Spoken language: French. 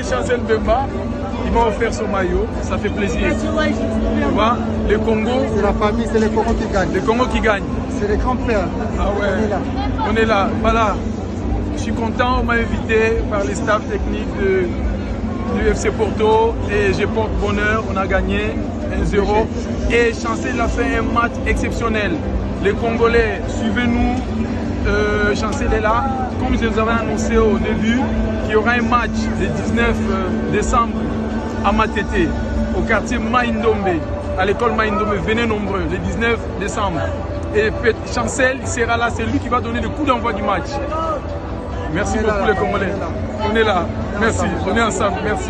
Chancel Bemba, il m'a offert son maillot, ça fait plaisir. Tu vois, le Congo. C'est la famille, c'est les Congo qui gagnent. Le Congo qui gagne. C'est les grands-pères. Ah ouais, on est là. Voilà. Je suis content, on m'a invité par les staffs techniques du FC Porto et je porte bonheur, on a gagné 1-0 et Chancel a fait un match exceptionnel. Les Congolais, suivez-nous, Chancel est là. Comme je vous avais annoncé au début, qu'il y aura un match le 19 décembre à Matete, au quartier Maïndombe, à l'école Maïndombe. Venez nombreux, le 19 décembre. Et Chancel sera là, c'est lui qui va donner le coup d'envoi du match. Merci beaucoup les Congolais. On est là. Merci. On est ensemble. Merci.